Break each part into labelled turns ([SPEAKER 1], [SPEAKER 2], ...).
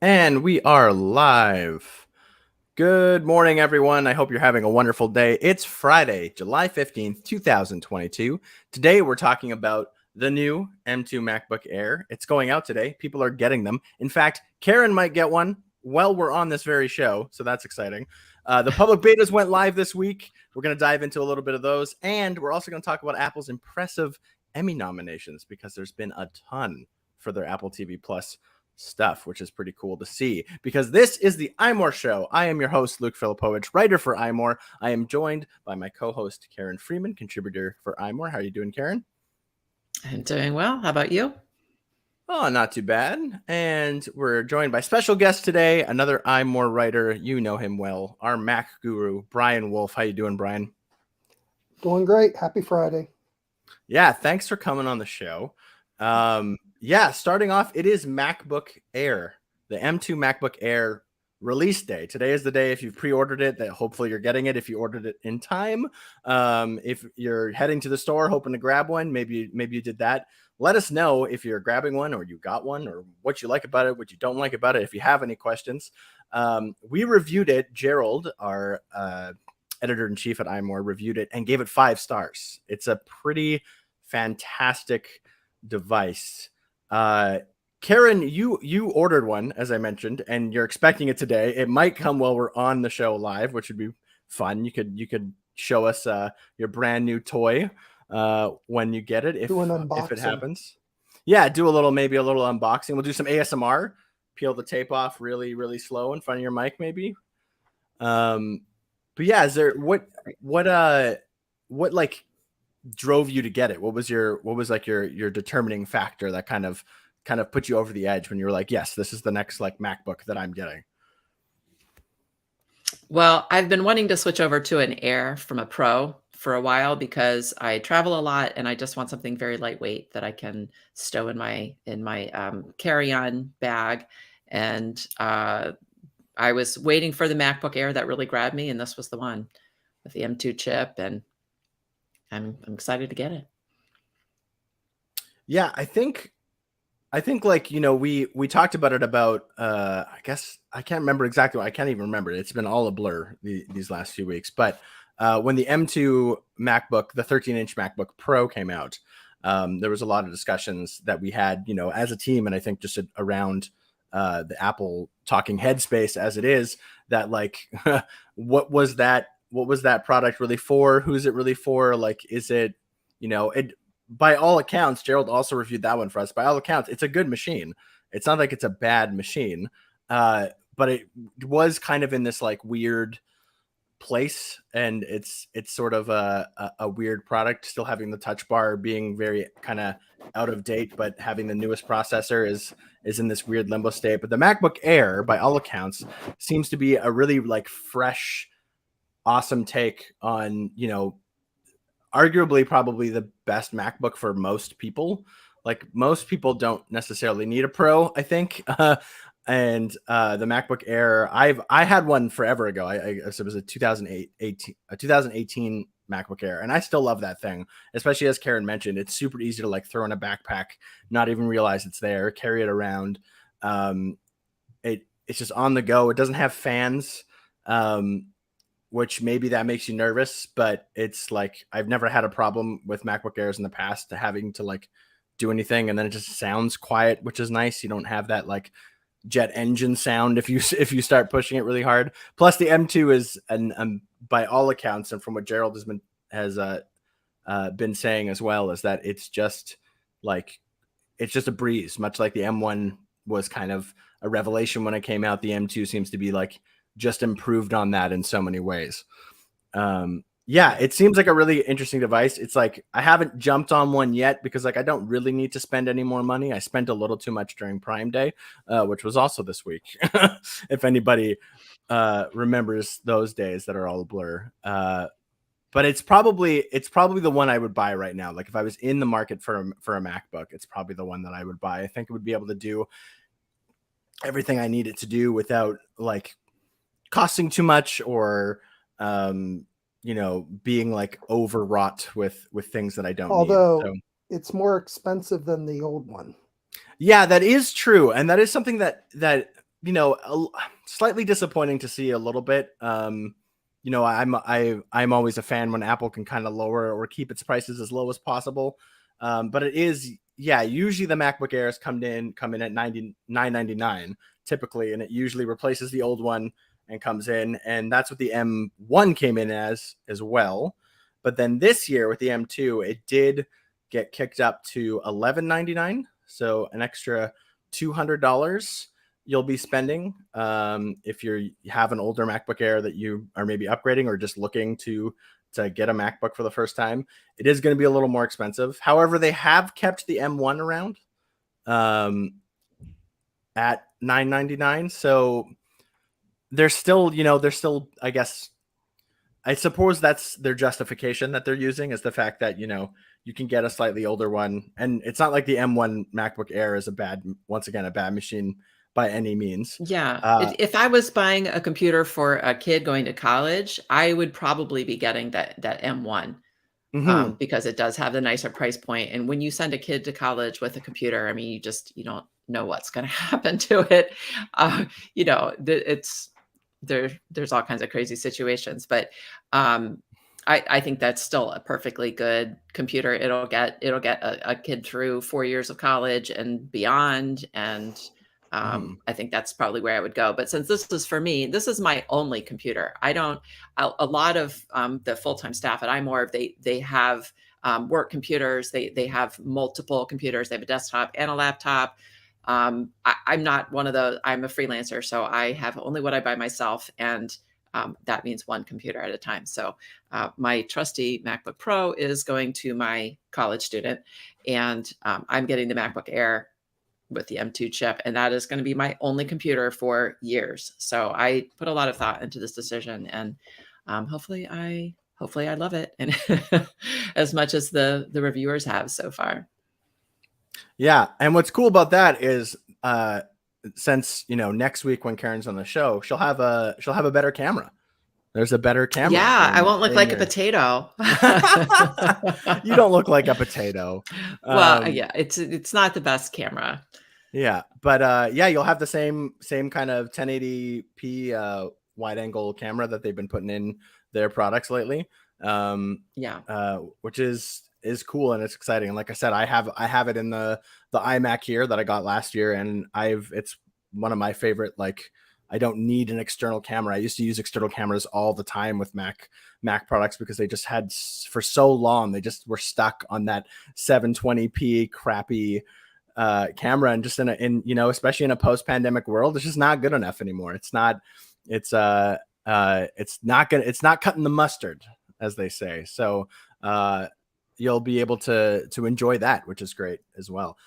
[SPEAKER 1] And we are live. Good morning, everyone. I hope you're having a wonderful day. It's Friday, July 15th, 2022. Today, we're talking about the new M2 MacBook Air. It's going out today. People are getting them. In fact, Karen might get one while we're on this very show, so that's exciting. The public betas went live this week. We're going to dive into a little bit of those, and we're also going to talk about Apple's impressive Emmy nominations because there's been a ton for their Apple TV Plus stuff, which is pretty cool to see because this is the iMore show. I am your host, Luke Filipovich, writer for iMore. I am joined by my co-host, Karen Freeman, contributor for iMore. How are you doing, Karen?
[SPEAKER 2] I'm doing well. How about you?
[SPEAKER 1] Oh, not too bad. And we're joined by special guest today, another iMore writer. You know him well, our Mac guru, Bryan Wolfe. How you doing, Bryan?
[SPEAKER 3] Doing great. Happy Friday.
[SPEAKER 1] Yeah, thanks for coming on the show. Starting off, it is MacBook Air, the M2 MacBook Air release day. Today is the day, if you've pre-ordered it, that hopefully you're getting it if you ordered it in time. If you're heading to the store hoping to grab one, maybe you did that. Let us know if you're grabbing one or you got one or what you like about it, what you don't like about it. If you have any questions, we reviewed it. Gerald, our editor-in-chief at iMore, reviewed it and gave it 5 stars. It's a pretty fantastic device. Karen, you ordered one, as I mentioned, and you're expecting it today. It might come while we're on the show live, which would be fun. You could show us your brand new toy when you get it, if it happens. Yeah, maybe a little unboxing. We'll do some ASMR. Peel the tape off really, really slow in front of your mic, maybe. But yeah, is there what like drove you to get it? What was your determining factor that kind of put you over the edge when you were like, yes, this is the next like MacBook that I'm getting?
[SPEAKER 2] Well, I've been wanting to switch over to an Air from a Pro for a while because I travel a lot and I just want something very lightweight that I can stow in my carry-on bag. And I was waiting for the MacBook Air that really grabbed me, and this was the one with the M2 chip, and I'm excited to get it.
[SPEAKER 1] Yeah, I think like, we talked about it about I guess I can't remember exactly. I can't even remember. It's been all a blur these last few weeks. But when the M2 MacBook, the 13-inch MacBook Pro came out, there was a lot of discussions that we had, as a team, and I think just around the Apple talking headspace as it is, that like what was that product really for? Who's it really for? Like, is it, by all accounts, Gerald also reviewed that one for us. By all accounts, it's a good machine. It's not like it's a bad machine, but it was kind of in this like weird place, and it's sort of a weird product, still having the touch bar being very kind of out of date, but having the newest processor is in this weird limbo state. But the MacBook Air, by all accounts, seems to be a really like fresh, awesome take on, arguably probably the best MacBook for most people. Like, most people don't necessarily need a Pro, I think. And the MacBook Air, I had one forever ago. It was a 2018 MacBook Air, and I still love that thing, especially as Karen mentioned. It's super easy to like throw in a backpack, not even realize it's there, carry it around. It's just on the go. It doesn't have fans, which maybe that makes you nervous, but it's like, I've never had a problem with MacBook Airs in the past to having to like do anything, and then it just sounds quiet, which is nice. You don't have that like jet engine sound if you start pushing it really hard. Plus the M2 is by all accounts, and from what Gerald has been saying as well, is that it's just a breeze, much like the M1 was kind of a revelation when it came out. The M2 seems to be like just improved on that in so many ways. It seems like a really interesting device. It's like, I haven't jumped on one yet because like I don't really need to spend any more money. I spent a little too much during Prime Day, which was also this week. If anybody remembers those days that are all a blur. But it's probably the one I would buy right now. Like, if I was in the market for a MacBook, it's probably the one that I would buy. I think it would be able to do everything I need it to do without like costing too much or being like overwrought with things that I don't need. So
[SPEAKER 3] it's more expensive than the old one.
[SPEAKER 1] Yeah, that is true. And that is something that slightly disappointing to see a little bit. I'm always a fan when Apple can kind of lower or keep its prices as low as possible. But it is, usually the MacBook Airs come in at $99.99 typically, and it usually replaces the old one and comes in, and that's what the M1 came in as well. But then this year with the M2, it did get kicked up to $11.99, so an extra $200 you'll be spending if you have an older MacBook Air that you are maybe upgrading or just looking to get a MacBook for the first time. It is going to be a little more expensive. However, they have kept the M1 around at $9.99, so they're still, I guess, I suppose that's their justification that they're using, is the fact that, you can get a slightly older one. And it's not like the M1 MacBook Air is a bad machine by any means.
[SPEAKER 2] Yeah. If I was buying a computer for a kid going to college, I would probably be getting that M1 because it does have the nicer price point. And when you send a kid to college with a computer, I mean, you don't know what's going to happen to it. There's all kinds of crazy situations, but I think that's still a perfectly good computer. It'll get a kid through 4 years of college and beyond. And I think that's probably where I would go. But since this is for me, this is my only computer. A lot of the full-time staff at iMore, they have work computers. They have multiple computers. They have a desktop and a laptop. I'm not one of those. I'm a freelancer, so I have only what I buy myself, and that means one computer at a time. So my trusty MacBook Pro is going to my college student, and I'm getting the MacBook Air with the M2 chip, and that is going to be my only computer for years. So I put a lot of thought into this decision, and hopefully I love it, and as much as the reviewers have so far.
[SPEAKER 1] Yeah, and what's cool about that is since next week when Karen's on the show, she'll have a better camera. There's a better camera.
[SPEAKER 2] Yeah, I won't look like a potato.
[SPEAKER 1] You don't look like a potato.
[SPEAKER 2] Well, yeah, it's not the best camera.
[SPEAKER 1] Yeah, but you'll have the same kind of 1080p wide angle camera that they've been putting in their products lately. Which is cool, and it's exciting. And like I said, I have it in the iMac here that I got last year, and it's one of my favorite. Like, I don't need an external camera. I used to use external cameras all the time with Mac products because they just had, for so long, they just were stuck on that 720p crappy camera, and just especially in a post-pandemic world, it's just not good enough anymore. It's not cutting the mustard, as they say. So you'll be able to enjoy that, which is great as well.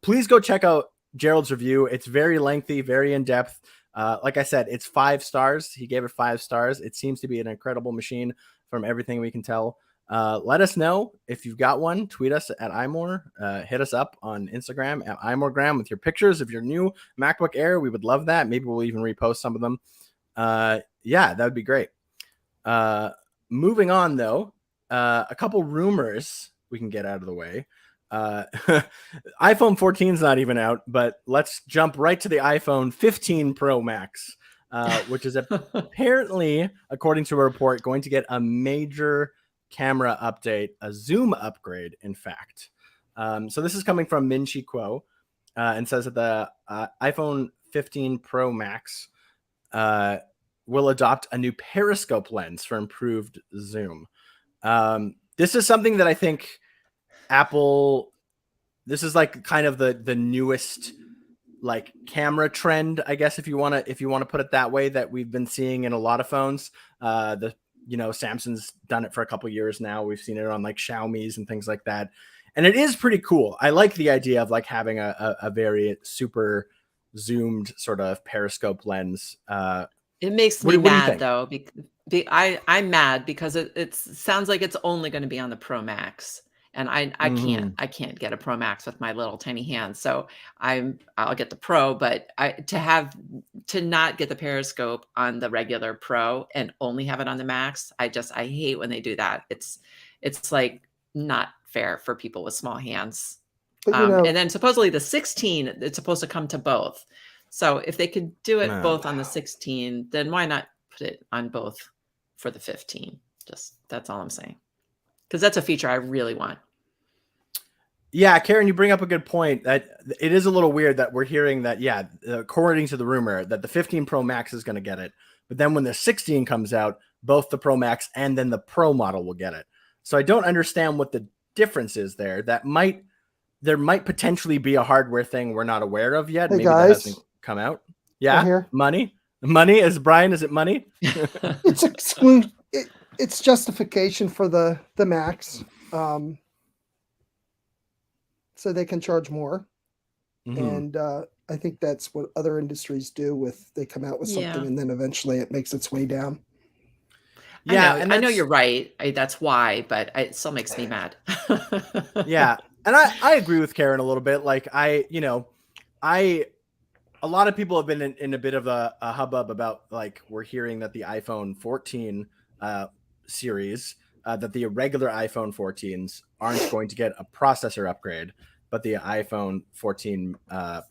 [SPEAKER 1] Please go check out Gerald's review. It's very lengthy, very in-depth. Like I said, it's 5 stars. He gave it 5 stars. It seems to be an incredible machine from everything we can tell. Let us know if you've got one. Tweet us at iMore. Hit us up on Instagram at iMoregram with your pictures of your new MacBook Air. We would love that. Maybe we'll even repost some of them. That would be great. Moving on, though, a couple rumors we can get out of the way. iPhone 14 is not even out, but let's jump right to the iPhone 15 Pro Max, which is apparently, according to a report, going to get a major camera update, a zoom upgrade, in fact. So this is coming from Min-Chi Kuo, and says that the iPhone 15 Pro Max will adopt a new periscope lens for improved zoom. This is something that I think Apple, this is like kind of the newest like camera trend, I guess, if you want to put it that way, that we've been seeing in a lot of phones. Samsung's done it for a couple years now. We've seen it on like Xiaomi's and things like that. And it is pretty cool. I like the idea of like having a very super zoomed sort of periscope lens.
[SPEAKER 2] It makes me mad though. I'm mad because it sounds like it's only going to be on the Pro Max, and I can't get a Pro Max with my little tiny hands. So I'll get the Pro, but to not get the periscope on the regular Pro and only have it on the Max, I hate when they do that. It's like not fair for people with small hands. But, and then supposedly the 16, it's supposed to come to both. So if they could do it
[SPEAKER 1] No.
[SPEAKER 2] both on the 16, then why not put it on both for the 15? Just that's all I'm saying. Because that's a feature I really want.
[SPEAKER 1] Yeah, Karen, you bring up a good point. That it is a little weird that we're hearing that, yeah, according to the rumor, that the 15 Pro Max is going to get it. But then when the 16 comes out, both the Pro Max and then the Pro model will get it. So I don't understand what the difference is there. There might potentially be a hardware thing we're not aware of yet.
[SPEAKER 3] Hey,
[SPEAKER 1] Maybe
[SPEAKER 3] guys.
[SPEAKER 1] that hasn't come out. Yeah,
[SPEAKER 3] here.
[SPEAKER 1] money is Brian. Is it money?
[SPEAKER 3] It's exclude. It's justification for the Max, so they can charge more. And I think that's what other industries do. They come out with something and then eventually it makes its way down.
[SPEAKER 1] Yeah,
[SPEAKER 2] I know you're right. That's why, but it still makes me mad.
[SPEAKER 1] Yeah, and I agree with Karen a little bit. Like a lot of people have been in a bit of a hubbub about, like, we're hearing that the iPhone 14 series, that the regular iPhone 14s aren't going to get a processor upgrade, but the iPhone 14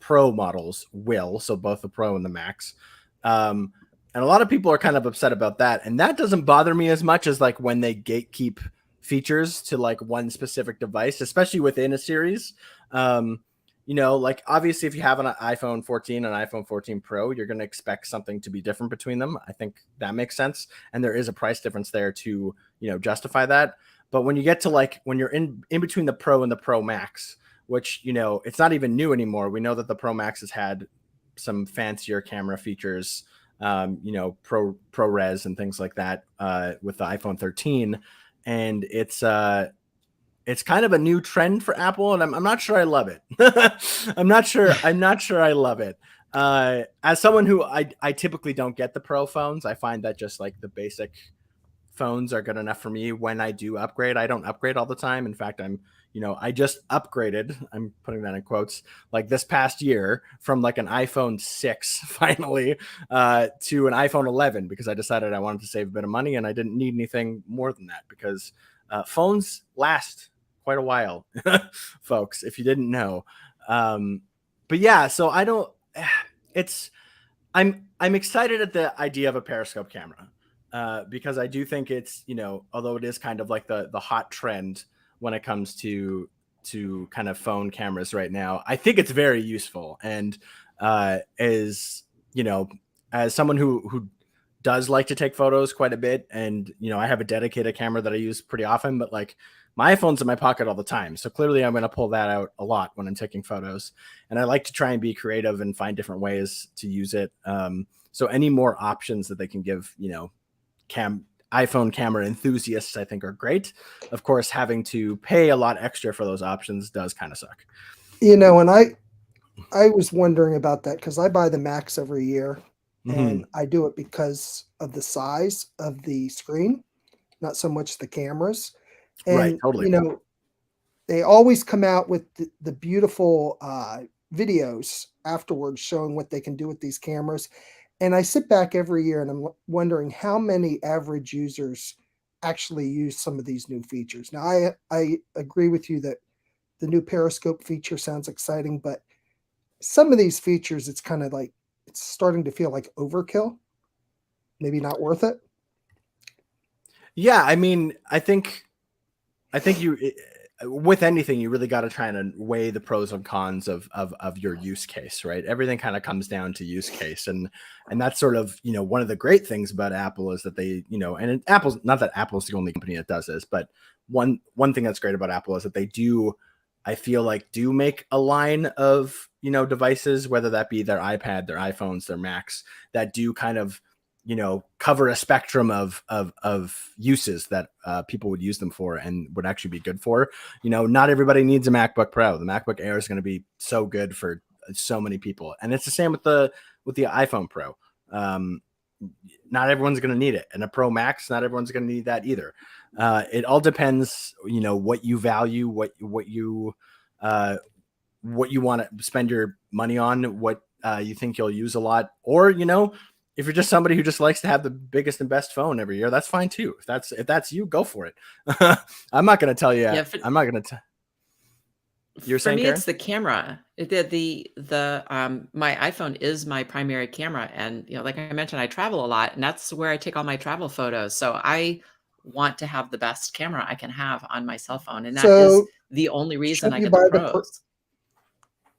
[SPEAKER 1] Pro models will. So both the Pro and the Max. And a lot of people are kind of upset about that. And that doesn't bother me as much as like when they gatekeep features to like one specific device, especially within a series. Like obviously if you have an iPhone 14 and iPhone 14 Pro, you're going to expect something to be different between them. I think that makes sense. And there is a price difference there to, justify that. But when you get to like, when you're in between the Pro and the Pro Max, which, it's not even new anymore. We know that the Pro Max has had some fancier camera features, ProRes and things like that with the iPhone 13. And it's kind of a new trend for Apple, and I'm not sure I love it. I'm not sure I love it. As someone who I typically don't get the Pro phones, I find that just like the basic phones are good enough for me. When I do upgrade, I don't upgrade all the time. In fact, I just upgraded, I'm putting that in quotes, like this past year from like an iPhone 6 finally to an iPhone 11 because I decided I wanted to save a bit of money and I didn't need anything more than that because phones last quite a while, folks, if you didn't know. But yeah, so I'm excited at the idea of a periscope camera because I do think it's, although it is kind of like the hot trend when it comes to kind of phone cameras right now, I think it's very useful. And as someone who does like to take photos quite a bit, and I have a dedicated camera that I use pretty often, but like my iPhone's in my pocket all the time, so clearly I'm going to pull that out a lot when I'm taking photos, and I like to try and be creative and find different ways to use it. So any more options that they can give iPhone camera enthusiasts, I think, are great. Of course, having to pay a lot extra for those options does kind of suck.
[SPEAKER 3] And I was wondering about that because I buy the Max every year, and I do it because of the size of the screen, not so much the cameras. And,
[SPEAKER 1] right, totally.
[SPEAKER 3] They always come out with the beautiful videos afterwards showing what they can do with these cameras. And I sit back every year and I'm wondering how many average users actually use some of these new features. Now, I agree with you that the new periscope feature sounds exciting, but some of these features, it's kind of like, it's starting to feel like overkill. Maybe not worth it.
[SPEAKER 1] Yeah, I mean, I think you, with anything, you really got to try and weigh the pros and cons of your use case, right? Everything kind of comes down to use case, and that's sort of one of the great things about Apple is that they and Apple's not that Apple's the only company that does this, but one thing that's great about Apple is that they do, I feel like, do make a line of devices, whether that be their iPad, their iPhones, their Macs, that do kind of cover a spectrum of uses that people would use them for and would actually be good for. Not everybody needs a MacBook Pro. The MacBook Air is going to be so good for so many people, and it's the same with the iPhone Pro. Not everyone's going to need it, and a Pro Max, not everyone's going to need that either. It all depends, what you value, what you want to spend your money on, what you think you'll use a lot, or if you're just somebody who just likes to have the biggest and best phone every year, that's fine too. If that's you, go for it. I'm not going to tell you.
[SPEAKER 2] Yeah,
[SPEAKER 1] I'm not going to. You're
[SPEAKER 2] For
[SPEAKER 1] saying,
[SPEAKER 2] me,
[SPEAKER 1] Karen?
[SPEAKER 2] it's the camera. My iPhone is my primary camera, and like I mentioned, I travel a lot, and that's where I take all my travel photos. So I want to have the best camera I can have on my cell phone, and that is
[SPEAKER 3] So
[SPEAKER 2] the only reason
[SPEAKER 3] should
[SPEAKER 2] I
[SPEAKER 3] you
[SPEAKER 2] get the
[SPEAKER 3] buy the
[SPEAKER 2] pros.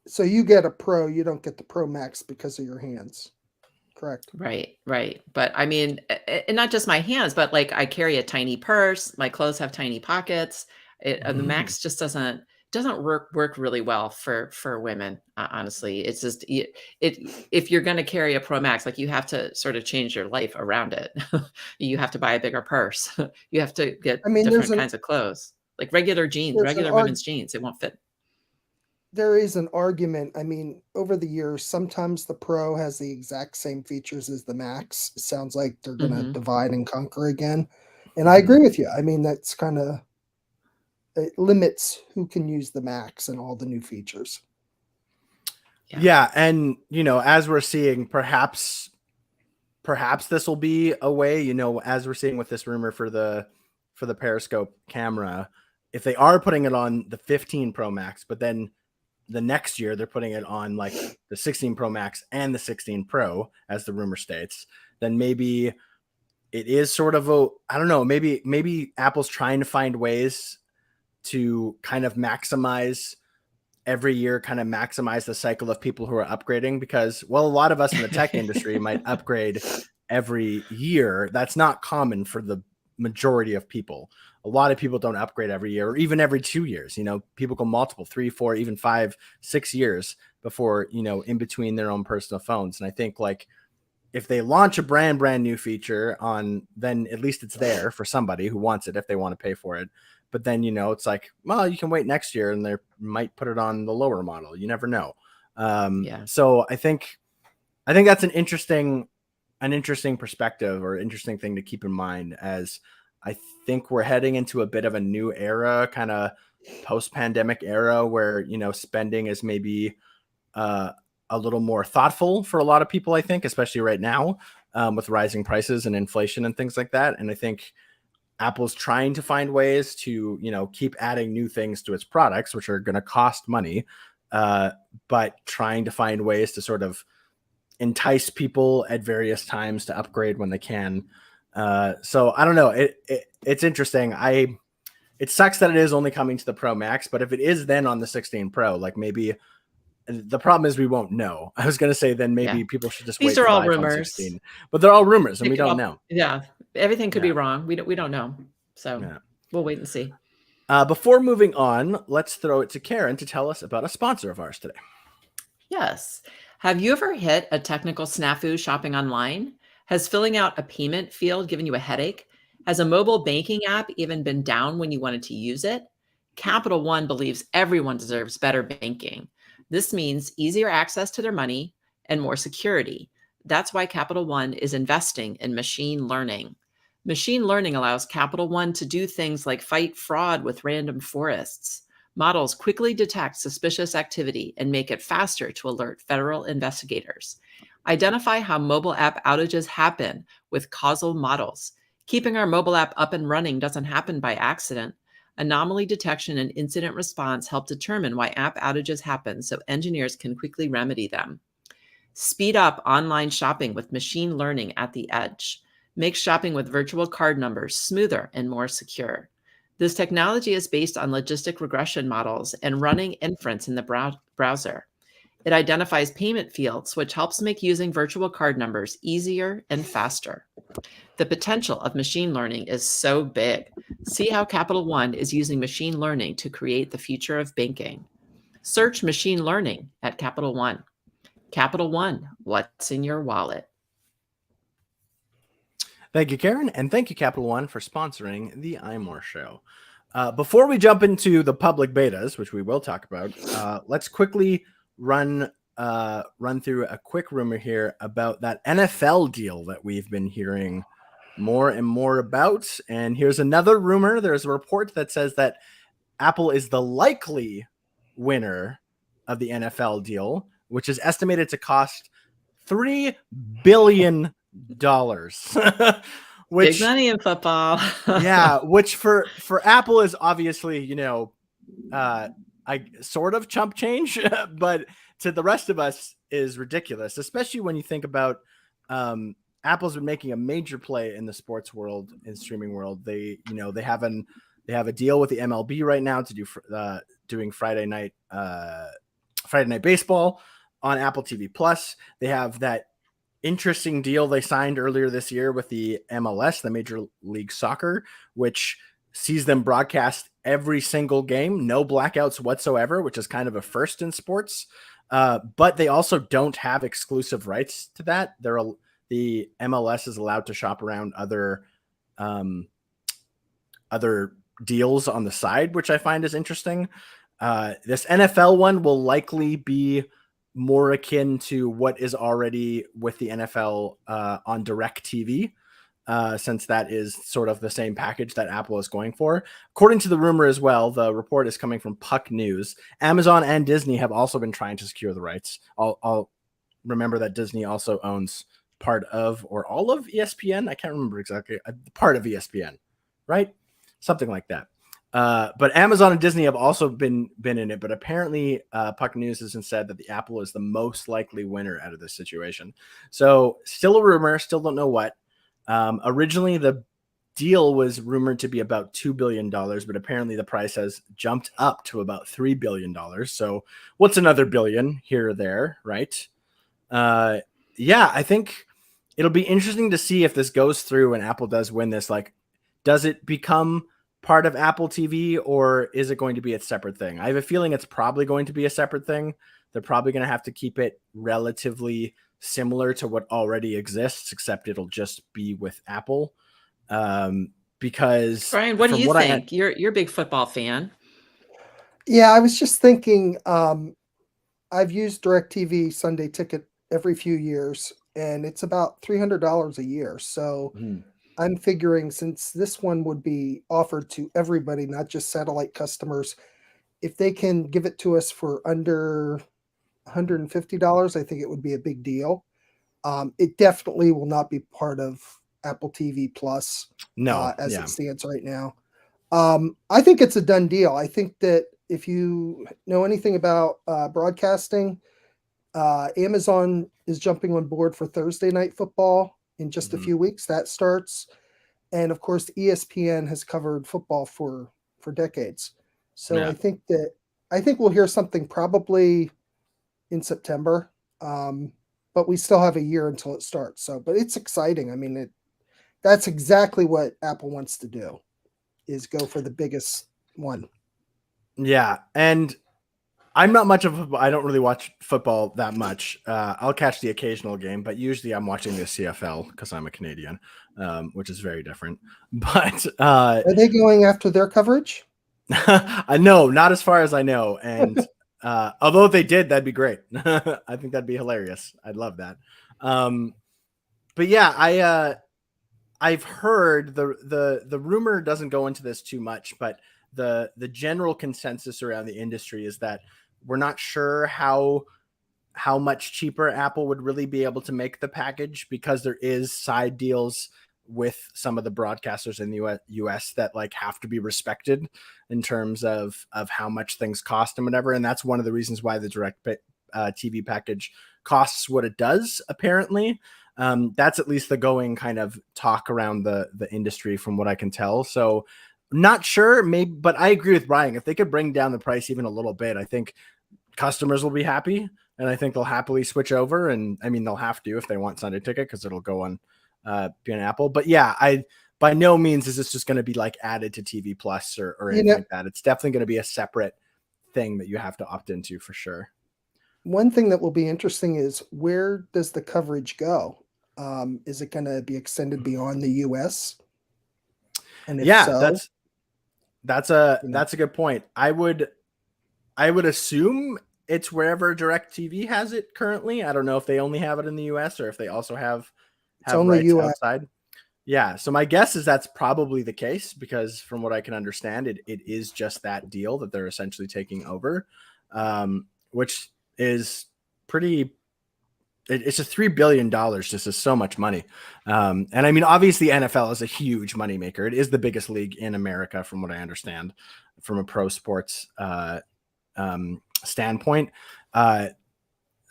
[SPEAKER 3] so you get a Pro, you don't get the Pro Max because of your hands, correct?
[SPEAKER 2] Right, right. But I mean, and not just my hands, but like I carry a tiny purse. My clothes have tiny pockets. And the Max just doesn't work really well for women. Honestly, it's just if you're going to carry a Pro Max, like you have to sort of change your life around it. You have to buy a bigger purse. You have to get
[SPEAKER 3] I mean,
[SPEAKER 2] different kinds of clothes, like regular jeans,
[SPEAKER 3] there's an
[SPEAKER 2] regular women's jeans. It won't fit.
[SPEAKER 3] there is an argument. I mean, over the years, sometimes the Pro has the exact same features as the Max. It sounds like they're going to
[SPEAKER 2] Hmm.
[SPEAKER 3] divide and conquer again. And I agree with you. I mean, that's kind of it limits who can use the Max and all the new features.
[SPEAKER 1] Yeah, and as we're seeing, perhaps this will be a way, as we're seeing with this rumor for the Periscope camera, if they are putting it on the 15 Pro Max, but then the next year they're putting it on like the 16 Pro Max and the 16 Pro, as the rumor states, then maybe it is sort of I don't know, maybe Apple's trying to find ways to kind of maximize every year, kind of maximize the cycle of people who are upgrading, because a lot of us in the tech industry might upgrade every year. That's not common for the majority of people. A lot of people don't upgrade every year or even every 2 years. People go multiple 3, 4, even 5, 6 years before, in between their own personal phones. And I think like if they launch a brand new feature then at least it's there for somebody who wants it if they want to pay for it. But then, it's like, well, you can wait next year and they might put it on the lower model. You never know.
[SPEAKER 2] Yeah.
[SPEAKER 1] So I think that's an interesting perspective or interesting thing to keep in mind, as I think we're heading into a bit of a new era, kind of post-pandemic era where, spending is maybe a little more thoughtful for a lot of people, I think, especially right now with rising prices and inflation and things like that. And I think Apple's trying to find ways to, keep adding new things to its products, which are going to cost money, but trying to find ways to sort of entice people at various times to upgrade when they can. So I don't know. It's interesting. It sucks that it is only coming to the Pro Max, but if it is then on the 16 Pro, like maybe the problem is we won't know. I was going to say then maybe
[SPEAKER 2] Yeah.
[SPEAKER 1] people should just
[SPEAKER 2] These
[SPEAKER 1] wait
[SPEAKER 2] are
[SPEAKER 1] for the
[SPEAKER 2] all
[SPEAKER 1] iPhone
[SPEAKER 2] rumors.
[SPEAKER 1] 16, but they're all rumors and
[SPEAKER 2] It
[SPEAKER 1] we
[SPEAKER 2] could
[SPEAKER 1] don't
[SPEAKER 2] all,
[SPEAKER 1] know.
[SPEAKER 2] yeah, everything could be
[SPEAKER 1] Yeah.
[SPEAKER 2] wrong. We don't know. So
[SPEAKER 1] Yeah.
[SPEAKER 2] we'll wait and see.
[SPEAKER 1] Before moving on, let's throw it to Karen to tell us about a sponsor of ours today.
[SPEAKER 2] Yes. Have you ever hit a technical snafu shopping online? Has filling out a payment field given you a headache? Has a mobile banking app even been down when you wanted to use it? Capital One believes everyone deserves better banking. This means easier access to their money and more security. That's why Capital One is investing in machine learning. Machine learning allows Capital One to do things like fight fraud with random forests. Models quickly detect suspicious activity and make it faster to alert federal investigators. Identify how mobile app outages happen with causal models. Keeping our mobile app up and running doesn't happen by accident. Anomaly detection and incident response help determine why app outages happen so engineers can quickly remedy them. Speed up online shopping with machine learning at the edge. Make shopping with virtual card numbers smoother and more secure. This technology is based on logistic regression models and running inference in the browser. It identifies payment fields, which helps make using virtual card numbers easier and faster. The potential of machine learning is so big. See how Capital One is using machine learning to create the future of banking. Search machine learning at Capital One. Capital One, what's in your wallet?
[SPEAKER 1] Thank you, Karen, and thank you, Capital One, for sponsoring the iMore show. Before we jump into the public betas, which we will talk about, let's quickly run through a quick rumor here about that NFL deal that we've been hearing more and more about. And here's another rumor. There's a report that says that Apple is the likely winner of the NFL deal, which is estimated to cost $3 billion. Which,
[SPEAKER 2] big money in football.
[SPEAKER 1] yeah, which for Apple is obviously, sort of chump change, but to the rest of us is ridiculous, especially when you think about Apple's been making a major play in the sports world, in streaming world. They have a deal with the MLB right now to do doing Friday night baseball on Apple TV Plus. They have that interesting deal they signed earlier this year with the MLS, the Major League Soccer, which sees them broadcast every single game, no blackouts whatsoever, which is kind of a first in sports. But they also don't have exclusive rights to that. The MLS is allowed to shop around other deals on the side, which I find is interesting. This NFL one will likely be more akin to what is already with the NFL on DirecTV, since that is sort of the same package that Apple is going for. According to the rumor as well, the report is coming from Puck News. Amazon and Disney have also been trying to secure the rights. I'll remember that Disney also owns part of or all of ESPN. I can't remember exactly. Part of ESPN, right? Something like that. But Amazon and Disney have also been in it, but apparently Puck News has said that the Apple is the most likely winner out of this situation. So still a rumor, still don't know what. Originally, the deal was rumored to be about $2 billion, but apparently the price has jumped up to about $3 billion. So what's another billion here or there, right? Yeah, I think it'll be interesting to see if this goes through and Apple does win this. Like, does it become part of Apple TV, or is it going to be a separate thing? I have a feeling it's probably going to be a separate thing. They're probably going to have to keep it relatively similar to what already exists, except it'll just be with Apple. Because
[SPEAKER 2] Bryan, what do you think? You're a big football fan.
[SPEAKER 3] Yeah, I was just thinking, I've used DirecTV Sunday Ticket every few years, and it's about $300 a year. So I'm figuring, since this one would be offered to everybody, not just satellite customers, if they can give it to us for under $150, I think it would be a big deal. It definitely will not be part of Apple TV Plus as it stands right now. I think it's a done deal. I think that if you know anything about broadcasting, Amazon is jumping on board for Thursday Night Football in just a few weeks. That starts. And of course, ESPN has covered football for decades. So I think we'll hear something probably in September. But we still have a year until it starts. So, but it's exciting. I mean, that's exactly what Apple wants to do, is go for the biggest one.
[SPEAKER 1] Yeah. And I'm not much of I don't really watch football that much. I'll catch the occasional game, but usually I'm watching the CFL because I'm a Canadian, which is very different. But
[SPEAKER 3] are they going after their coverage?
[SPEAKER 1] I know, not as far as I know. And although if they did, that'd be great. I think that'd be hilarious. I'd love that. But yeah, I've heard the rumor doesn't go into this too much, but the general consensus around the industry is that we're not sure how much cheaper Apple would really be able to make the package, because there is side deals with some of the broadcasters in the US that like have to be respected in terms of how much things cost and whatever. And that's one of the reasons why the direct TV package costs what it does, apparently. That's at least the going kind of talk around the industry from what I can tell. So not sure, maybe, but I agree with Bryan. If they could bring down the price even a little bit, I think customers will be happy, and I think they'll happily switch over. And I mean, they'll have to if they want Sunday Ticket, because it'll go on be on Apple. But yeah, by no means is this just going to be like added to TV Plus or anything like that. It's definitely going to be a separate thing that you have to opt into for sure.
[SPEAKER 3] One thing that will be interesting is, where does the coverage go? Is it going to be extended beyond the US? And if so,
[SPEAKER 1] that's a good point. I would assume it's wherever DirecTV has it currently. I don't know if they only have it in the US or if they also have rights outside. Yeah. So my guess is that's probably the case, because from what I can understand, it is just that deal that they're essentially taking over, which is pretty. It's a $3 billion, just is so much money. And I mean, obviously NFL is a huge moneymaker. It is the biggest league in America, from what I understand, from a pro sports standpoint.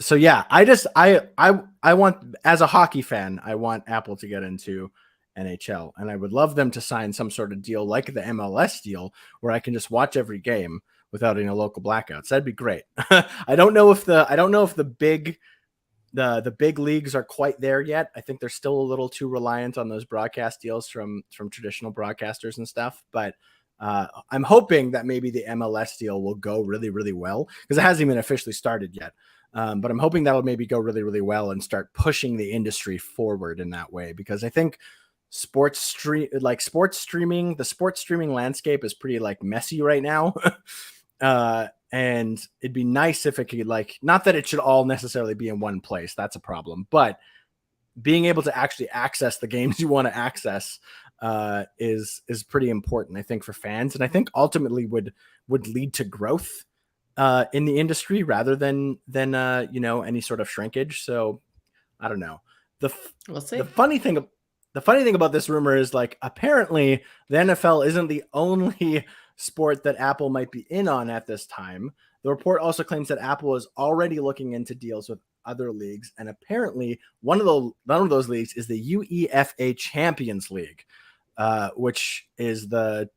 [SPEAKER 1] So yeah, I want, as a hockey fan, I want Apple to get into NHL, and I would love them to sign some sort of deal like the MLS deal where I can just watch every game without any local blackouts. That'd be great. I don't know if the big leagues are quite there yet. I think they're still a little too reliant on those broadcast deals from traditional broadcasters and stuff. But I'm hoping that maybe the MLS deal will go really, really well, because it hasn't even officially started yet. But I'm hoping that'll maybe go really, really well and start pushing the industry forward in that way, because I think the sports streaming landscape is pretty like messy right now. And it'd be nice if it could, like, not that it should all necessarily be in one place, that's a problem, but being able to actually access the games you want to access is pretty important, I think, for fans, and I think ultimately would lead to growth in the industry rather than any sort of shrinkage. So I don't know.
[SPEAKER 2] We'll see.
[SPEAKER 1] The funny thing about this rumor is, like, apparently the NFL isn't the only sport that Apple might be in on at this time. The report also claims that Apple is already looking into deals with other leagues, and apparently one of those leagues is the UEFA Champions League, which is the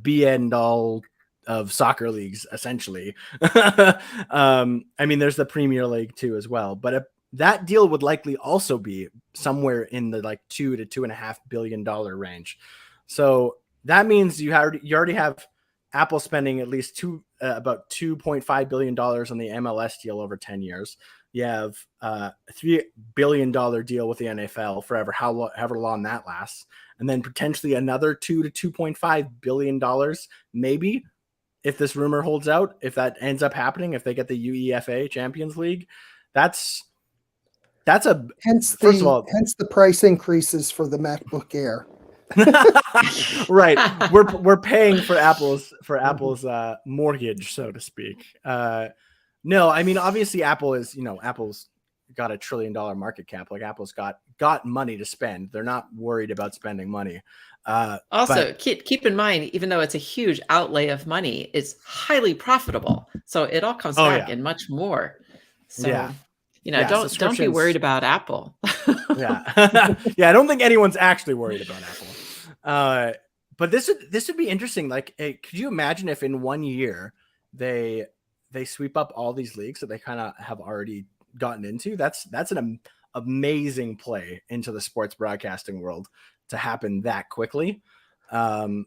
[SPEAKER 1] be end all of soccer leagues, essentially. I mean, there's the Premier League too as well, but that deal would likely also be somewhere in the like $2 to $2.5 billion range. So that means you already have Apple spending at least about $2.5 billion on the MLS deal over 10 years. You have a $3 billion deal with the NFL forever, however long that lasts, and then potentially another $2 to $2.5 billion, maybe, if this rumor holds out, if that ends up happening, if they get the UEFA Champions League. That's
[SPEAKER 3] hence
[SPEAKER 1] first of all,
[SPEAKER 3] the price increases for the MacBook Air.
[SPEAKER 1] Right, we're paying for Apple's mortgage, so to speak. No, I mean, obviously Apple's got $1 trillion market cap. Like, Apple's got money to spend. They're not worried about spending money.
[SPEAKER 2] Also, keep in mind, even though it's a huge outlay of money, it's highly profitable. So it all comes back and much more. So don't be worried about Apple.
[SPEAKER 1] Yeah. I don't think anyone's actually worried about Apple. But this would be interesting. Like, could you imagine if in 1 year they sweep up all these leagues that they kind of have already gotten into? That's an amazing play into the sports broadcasting world to happen that quickly. And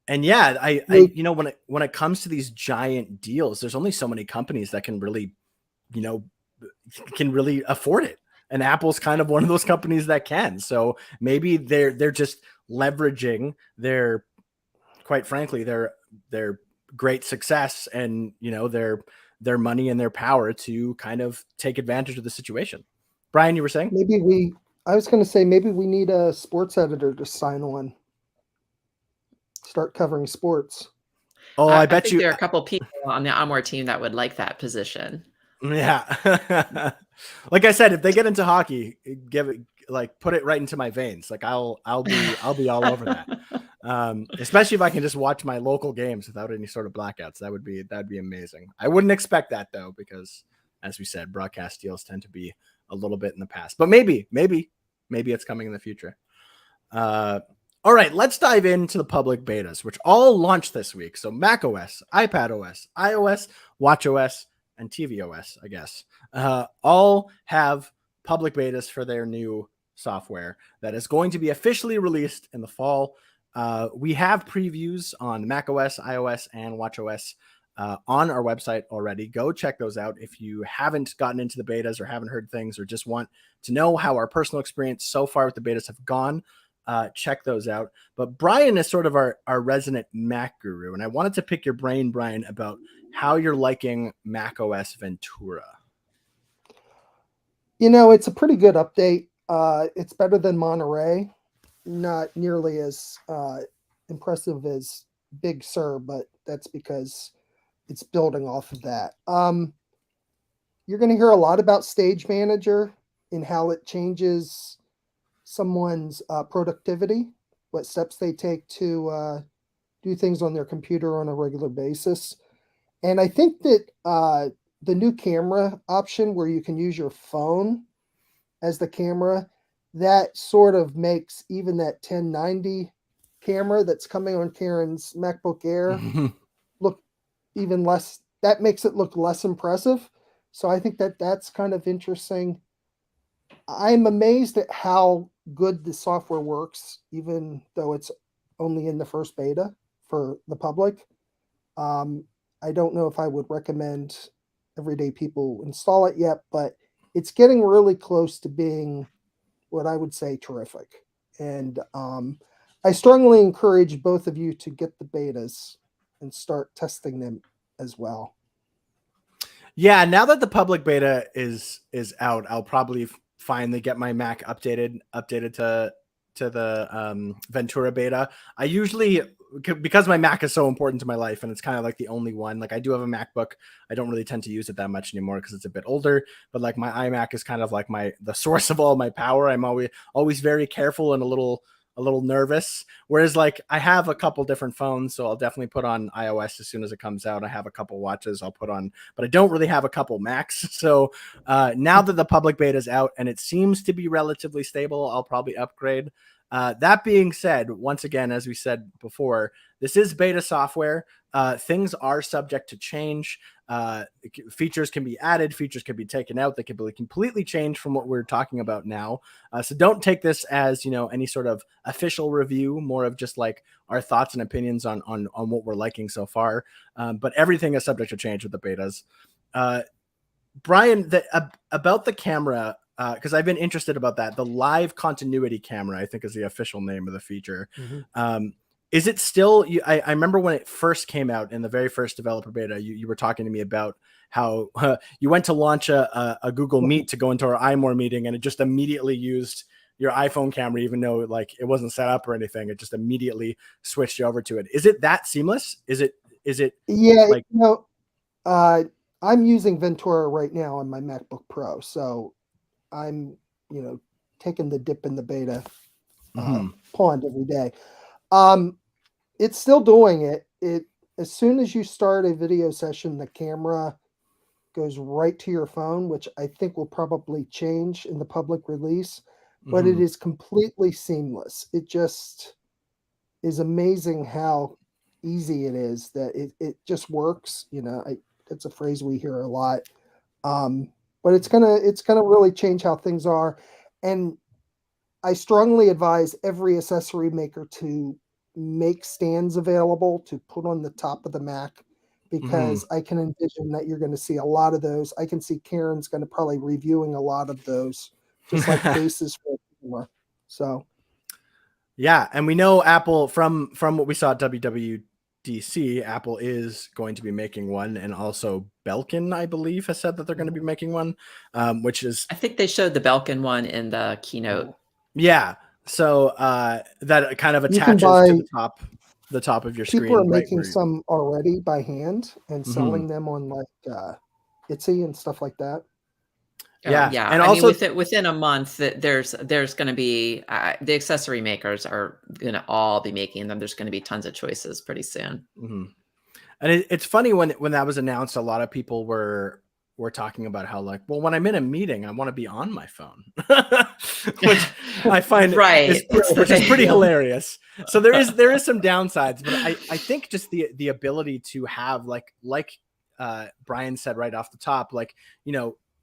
[SPEAKER 1] yeah, I when it comes to these giant deals, there's only so many companies that can really afford it. And Apple's kind of one of those companies that can. So maybe they're just leveraging their great success and their money and their power to kind of take advantage of the situation. Brian, you were saying?
[SPEAKER 3] I was going to say, maybe we need a sports editor to sign on. Start covering sports.
[SPEAKER 1] Oh, I bet
[SPEAKER 2] think there are a couple people on the iMore team that would like that position.
[SPEAKER 1] Yeah. Like I said, if they get into hockey, put it right into my veins. Like, I'll be all over that. Especially if I can just watch my local games without any sort of blackouts. That'd be amazing. I wouldn't expect that though, because as we said, broadcast deals tend to be a little bit in the past, but maybe it's coming in the future. All right, let's dive into the public betas, which all launched this week. So macOS, iPadOS, iOS, watchOS, and tvOS, I guess, all have public betas for their new software that is going to be officially released in the fall. We have previews on macOS, iOS, and watchOS on our website already. Go check those out if you haven't gotten into the betas or haven't heard things or just want to know how our personal experience so far with the betas have gone. Check those out. But Brian is sort of our resident Mac guru, and I wanted to pick your brain, Brian, about how you're liking macOS Ventura.
[SPEAKER 3] It's a pretty good update. It's better than Monterey. Not nearly as impressive as Big Sur, but that's because it's building off of that. You're going to hear a lot about Stage Manager and how it changes someone's productivity, what steps they take to do things on their computer on a regular basis. And I think that the new camera option where you can use your phone as the camera, that sort of makes even that 1090 camera that's coming on Karen's MacBook Air look even less, that makes it look less impressive. So I think that that's kind of interesting. I'm amazed at how good the software works, even though it's only in the first beta for the public. I don't know if I would recommend everyday people install it yet, but it's getting really close to being what I would say terrific. And I strongly encourage both of you to get the betas and start testing them as well.
[SPEAKER 1] Yeah, now that the public beta is out, I'll probably finally get my Mac updated to the Ventura beta. I usually, because my Mac is so important to my life and it's kind of like the only one, like I do have a MacBook. I don't really tend to use it that much anymore because it's a bit older, but like my iMac is kind of like the source of all my power. I'm always very careful and a little nervous. Whereas like I have a couple different phones, so I'll definitely put on iOS as soon as it comes out. I have a couple watches I'll put on, but I don't really have a couple Macs. So now that the public beta is out and it seems to be relatively stable, I'll probably upgrade. That being said, once again, as we said before, this is beta software. Things are subject to change. Features can be added, features can be taken out. They can be completely changed from what we're talking about now. So don't take this as, any sort of official review, more of just like our thoughts and opinions on what we're liking so far. But everything is subject to change with the betas. Bryan, about the camera, because I've been interested about that. The live continuity camera, I think, is the official name of the feature. Mm-hmm. Is it still? I remember when it first came out in the very first developer beta. You were talking to me about how you went to launch a Google Meet to go into our iMore meeting, and it just immediately used your iPhone camera, even though like it wasn't set up or anything. It just immediately switched you over to it. Is it that seamless? Is it?
[SPEAKER 3] Yeah,
[SPEAKER 1] like
[SPEAKER 3] I'm using Ventura right now on my MacBook Pro, so I'm taking the dip in the beta pond every day. It's still doing it. As soon as you start a video session, the camera goes right to your phone, which I think will probably change in the public release, but it is completely seamless. It just is amazing how easy it is that it just works. That's a phrase we hear a lot. But it's gonna really change how things are. And I strongly advise every accessory maker to make stands available to put on the top of the Mac, because I can envision that you're going to see a lot of those. I can see Karen's going to probably reviewing a lot of those, just like bases for a camera. So,
[SPEAKER 1] yeah, and we know Apple from what we saw at WWDC, Apple is going to be making one, and also Belkin, I believe, has said that they're going to be making one, which is,
[SPEAKER 2] I think they showed the Belkin one in the keynote.
[SPEAKER 1] Yeah, so that kind of attaches to the top of your screen.
[SPEAKER 3] People are making some already by hand and selling them on like Etsy and stuff like that.
[SPEAKER 2] Yeah, and also within a month, that there's going to be the accessory makers are going to all be making them. There's going to be tons of choices pretty soon.
[SPEAKER 1] And it's funny when that was announced, a lot of people were talking about how like, well, when I'm in a meeting, I want to be on my phone, which I find which is pretty hilarious. So there is some downsides, but I think just the ability to have like Bryan said right off the top, like,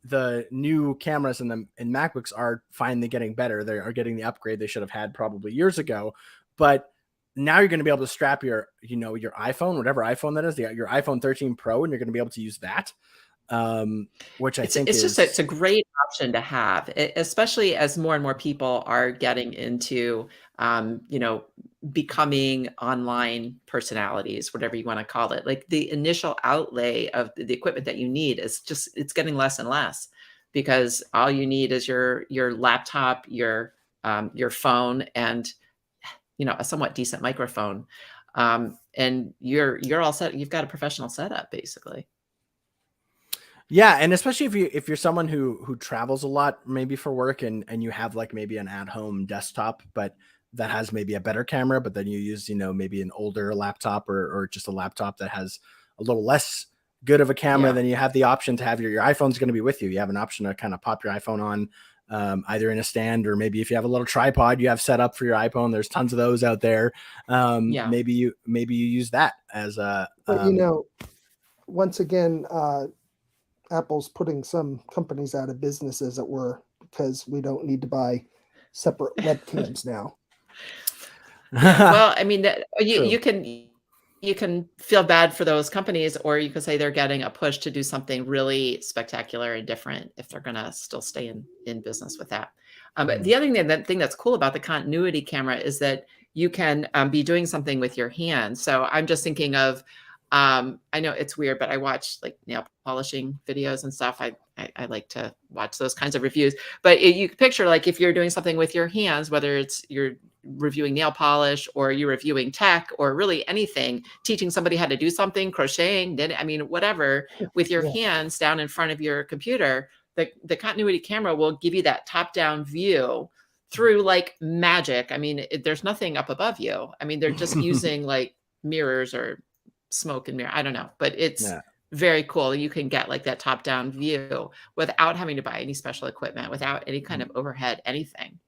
[SPEAKER 1] the new cameras in MacBooks are finally getting better. They are getting the upgrade they should have had probably years ago, but now you're going to be able to strap your iPhone, whatever iPhone that is, your iPhone 13 Pro, and you're going to be able to use that. Which I think
[SPEAKER 2] it's a great option to have, especially as more and more people are getting into, becoming online personalities, whatever you want to call it. Like the initial outlay of the equipment that you need it's getting less and less, because all you need is your laptop, your phone, and a somewhat decent microphone, and you're all set. You've got a professional setup basically.
[SPEAKER 1] Yeah, and especially if you're someone who travels a lot, maybe for work, and you have like maybe an at-home desktop, but that has maybe a better camera, but then you use maybe an older laptop or just a laptop that has a little less good of a camera,
[SPEAKER 2] Yeah.
[SPEAKER 1] then you have the option to have your iPhone's going to be with you. You have an option to kind of pop your iPhone on either in a stand, or maybe if you have a little tripod you have set up for your iPhone. There's tons of those out there.
[SPEAKER 2] Yeah.
[SPEAKER 1] Maybe you use that as a.
[SPEAKER 3] But you know, once again, Apple's putting some companies out of business, as it were, because we don't need to buy separate webcams now.
[SPEAKER 2] Yeah. Well, I mean,
[SPEAKER 1] True.
[SPEAKER 2] you can feel bad for those companies, or you could say they're getting a push to do something really spectacular and different if they're going to still stay in business with that. But the other thing, that thing that's cool about the continuity camera is that you can be doing something with your hands. So I'm just thinking of, I know it's weird, but I watch like nail polishing videos and stuff. I like to watch those kinds of reviews. But you can picture, like, if you're doing something with your hands, whether it's you're reviewing nail polish or you're reviewing tech or really anything, teaching somebody how to do something, crocheting, whatever, with your hands down in front of your computer, the continuity camera will give you that top-down view through like magic. I mean, there's nothing up above you. I mean, they're just using like mirrors or smoke and mirror. I don't know, but it's very cool. You can get like that top-down view without having to buy any special equipment, without any kind of overhead, anything.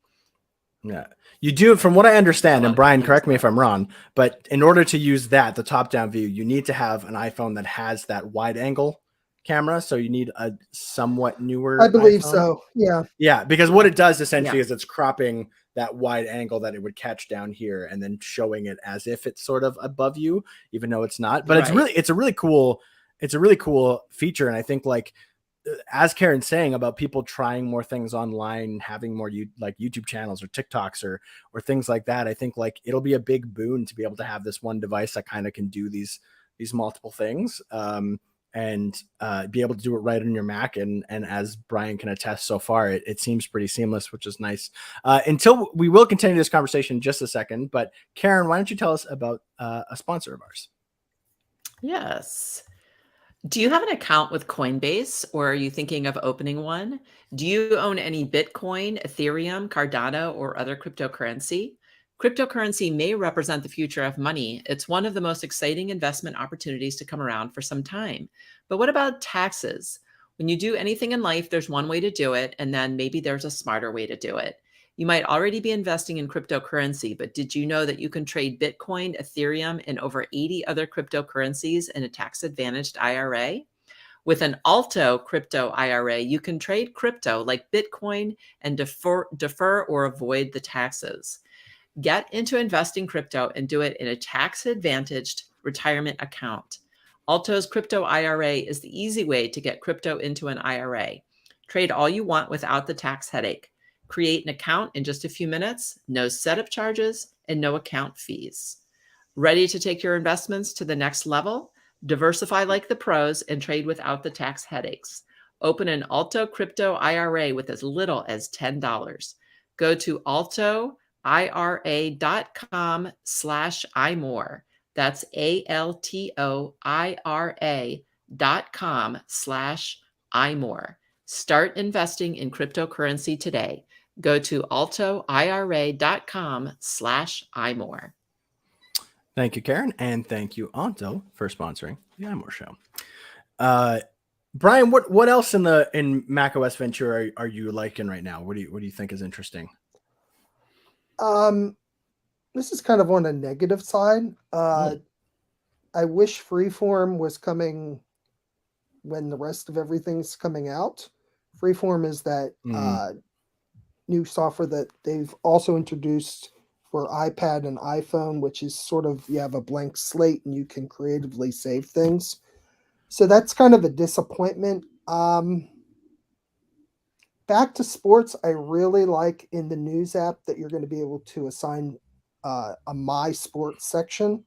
[SPEAKER 1] Yeah, you do, from what I understand, and Brian, correct me if I'm wrong, but in order to use that, the top-down view, you need to have an iPhone that has that wide-angle camera. So you need a somewhat newer
[SPEAKER 3] I believe
[SPEAKER 1] iPhone.
[SPEAKER 3] so. Yeah.
[SPEAKER 1] Yeah, because what it does essentially is it's cropping that wide angle that it would catch down here and then showing it as if it's sort of above you, even though it's not. But it's a really cool feature. And I think, like, as Karen's saying about people trying more things online, having more like YouTube channels or TikToks or things like that, I think like it'll be a big boon to be able to have this one device that kind of can do these multiple things, and be able to do it right on your Mac. And as Brian can attest, so far it seems pretty seamless, which is nice. Until we will continue this conversation in just a second, but Karen, why don't you tell us about a sponsor of ours?
[SPEAKER 2] Yes. Do you have an account with Coinbase, or are you thinking of opening one? Do you own any Bitcoin, Ethereum, Cardano, or other cryptocurrency? Cryptocurrency may represent the future of money. It's one of the most exciting investment opportunities to come around for some time. But what about taxes? When you do anything in life, there's one way to do it, and then maybe there's a smarter way to do it. You might already be investing in cryptocurrency, but did you know that you can trade Bitcoin, Ethereum, and over 80 other cryptocurrencies in a tax-advantaged IRA? With an Alto crypto IRA, you can trade crypto like Bitcoin and defer or avoid the taxes. Get into investing crypto and do it in a tax-advantaged retirement account. Alto's crypto IRA is the easy way to get crypto into an IRA. Trade all you want without the tax headache. Create an account in just a few minutes, no setup charges, and no account fees. Ready to take your investments to the next level? Diversify like the pros and trade without the tax headaches. Open an Alto crypto IRA with as little as $10. Go to altoira.com/iMore. That's ALTOIRA.com/iMore. Start investing in cryptocurrency today. Go to altoira.com/iMore.
[SPEAKER 1] Thank you, Karen, and thank you, Alto, for sponsoring the iMore show. Brian, what else in macOS Ventura are you liking right now? What do you think is interesting?
[SPEAKER 3] This is kind of on a negative side. I wish Freeform was coming when the rest of everything's coming out. Freeform is that new software that they've also introduced for iPad and iPhone, which is sort of, you have a blank slate and you can creatively save things. So that's kind of a disappointment. Back to sports, I really like in the news app that you're going to be able to assign a My Sports section.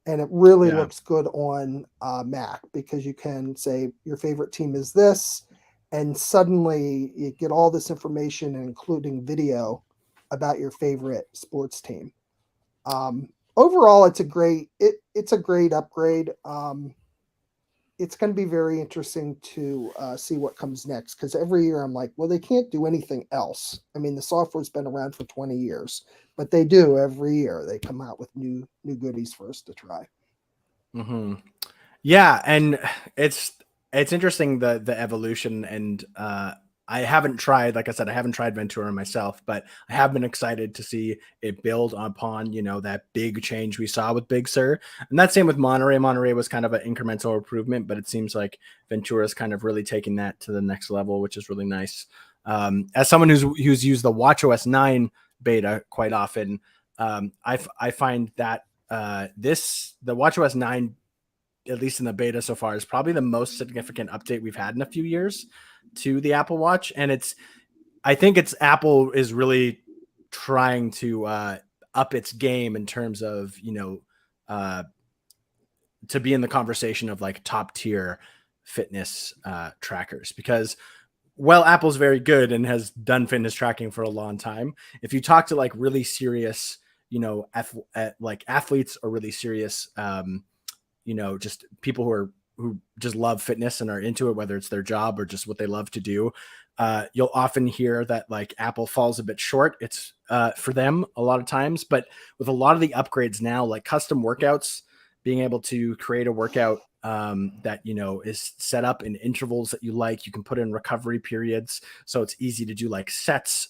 [SPEAKER 3] And it really looks good on Mac, because you can say your favorite team is this, and suddenly you get all this information, including video, about your favorite sports team. Overall, it's a great upgrade. It's going to be very interesting to see what comes next, because every year I'm like, well, they can't do anything else. I mean, the software's been around for 20 years, but they do every year. They come out with new goodies for us to try.
[SPEAKER 1] Mm-hmm. Yeah, and it's it's interesting the evolution, and I haven't tried, like I said, I haven't tried Ventura myself, but I have been excited to see it build upon, you know, that big change we saw with Big Sur. And that's same with Monterey. Monterey was kind of an incremental improvement, but it seems like Ventura's kind of really taking that to the next level, which is really nice. As someone who's used the WatchOS 9 beta quite often, I find that the WatchOS 9, at least in the beta so far, is probably the most significant update we've had in a few years to the Apple Watch. And I think it's Apple is really trying to up its game in terms of, you know, uh, to be in the conversation of like top tier fitness trackers, because while Apple's very good and has done fitness tracking for a long time, if you talk to like really serious, you know, like athletes or really serious, you know, just people who just love fitness and are into it, whether it's their job or just what they love to do, you'll often hear that like Apple falls a bit short. It's for them a lot of times, but with a lot of the upgrades now, like custom workouts, being able to create a workout that, you know, is set up in intervals that you like, you can put in recovery periods, so it's easy to do like sets,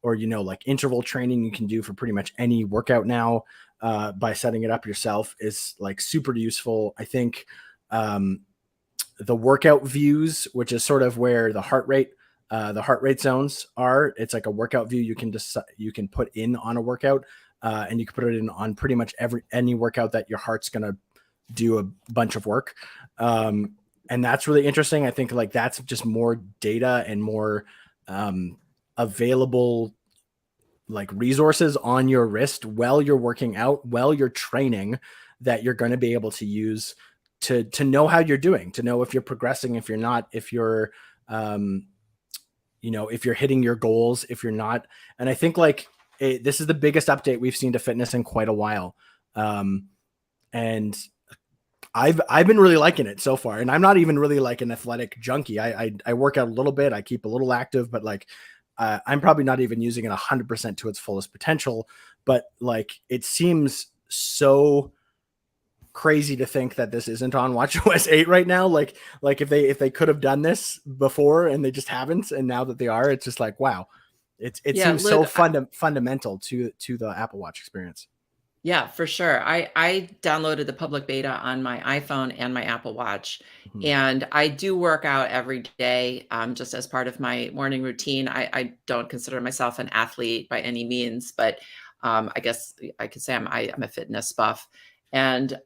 [SPEAKER 1] or, you know, like interval training you can do for pretty much any workout now, by setting it up yourself, is like super useful. I think um, the workout views, which is sort of where the heart rate zones are. It's like a workout view you can put in on a workout, and you can put it in on pretty much any workout that your heart's gonna do a bunch of work. And that's really interesting. I think like that's just more data and more available like resources on your wrist while you're working out, while you're training, that you're going to be able to use to know how you're doing, to know if you're progressing, if you're not, if you're you know, if you're hitting your goals, if you're not. And I think like this is the biggest update we've seen to fitness in quite a while. And I've been really liking it so far, and I'm not even really like an athletic junkie. I work out a little bit, I keep a little active, but like I'm probably not even using it 100% to its fullest potential. But like it seems so crazy to think that this isn't on WatchOS 8 right now. Like if they could have done this before and they just haven't, and now that they are, it's just like wow, it
[SPEAKER 2] Yeah,
[SPEAKER 1] seems so
[SPEAKER 2] Luke,
[SPEAKER 1] fundamental to the Apple Watch experience.
[SPEAKER 2] yeah, for sure. I downloaded the public beta on my iPhone and my Apple Watch,
[SPEAKER 1] Mhm.
[SPEAKER 2] and I do work out every day, just as part of my morning routine. I don't consider myself an athlete by any means, but I guess I could say I'm a fitness buff, and